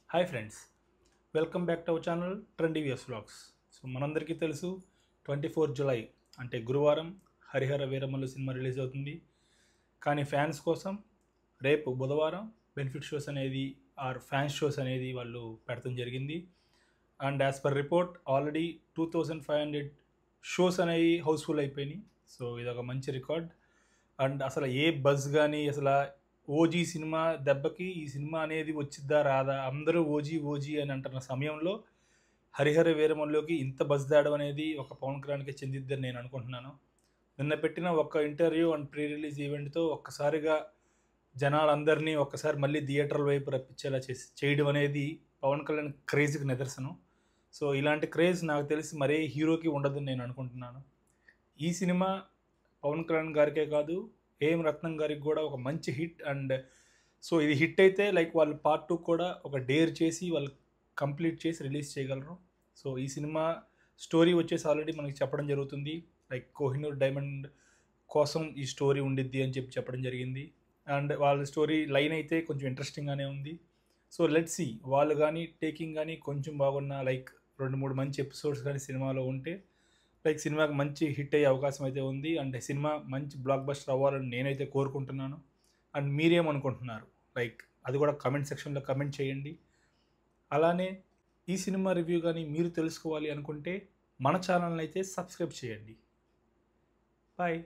Hi friends, welcome back to our channel trendy views vlogs. So మనందరికీ తెలుసు 24 July అంటే గురువారం హరిహర వీరమల్లు సినిమా రిలీజ్ అవుతుంది. కానీ ఫ్యాన్స్ కోసం రేపు బుధవారం బెనిఫిట్ షోస్ అనేది ఫ్యాన్స్ షోస్ అనేది వాళ్ళు పెడతాం జరిగింది. And as per report already 2500 shows అనేవి హౌస్ఫుల్ అయిపోయినాయి. సో ఇదొక మంచి రికార్డ్. అండ్ అసలు ఏ బజ్ కానీ అసలు ఓజీ సినిమా దెబ్బకి ఈ సినిమా అనేది వచ్చిద్దా రాదా, అందరూ ఓజీ ఓజీ అని అంటున్న సమయంలో హరిహర వీరమల్లుకి ఇంత బజ్ తేడం అనేది ఒక పవన్ కళ్యాణ్కి చెందిద్దని నేను అనుకుంటున్నాను. నిన్న పెట్టిన ఒక్క ఇంటర్వ్యూ అండ్ ప్రీ రిలీజ్ ఈవెంట్తో ఒక్కసారిగా జనాలందరినీ ఒక్కసారి మళ్ళీ థియేటర్ల వైపు రప్పించేలా చేయడం అనేది పవన్ కళ్యాణ్ క్రేజ్కి నిదర్శనం. సో ఇలాంటి క్రేజ్ నాకు తెలిసి మరే హీరోకి ఉండదని నేను అనుకుంటున్నాను. ఈ సినిమా పవన్ కళ్యాణ్ గారికే కాదు, ఏఎం రత్నం గారికి కూడా ఒక మంచి హిట్. అండ్ సో ఇది హిట్ అయితే లైక్ వాళ్ళు పార్ట్ 2 కూడా ఒక డేర్ చేసి వాళ్ళు కంప్లీట్ చేసి రిలీజ్ చేయగలరు. సో ఈ సినిమా స్టోరీ వచ్చేసి ఆల్రెడీ మనకి చెప్పడం జరుగుతుంది. లైక్ కోహినూర్ డైమండ్ కోసం ఈ స్టోరీ ఉండిద్ది అని చెప్పడం జరిగింది. అండ్ వాళ్ళ స్టోరీ లైన్ అయితే కొంచెం ఇంట్రెస్టింగ్గానే ఉంది. సో లెట్స్ సీ, వాళ్ళు కానీ టేకింగ్ కానీ కొంచెం బాగున్న లైక్ 2-3 మంచి ఎపిసోడ్స్ కానీ సినిమాలో ఉంటే లైక్ సినిమాకి మంచి హిట్ అయ్యే అవకాశం అయితే ఉంది. అండ్ సినిమా మంచి బ్లాక్ బస్టర్ అవ్వాలని నేనైతే కోరుకుంటున్నాను. అండ్ మీరేమనుకుంటున్నారు లైక్ అది కూడా కమెంట్ సెక్షన్లో కమెంట్ చేయండి. అలానే ఈ సినిమా రివ్యూ కానీ మీరు తెలుసుకోవాలి అనుకుంటే మన ఛానల్ని అయితే సబ్స్క్రైబ్ చేయండి. బాయ్.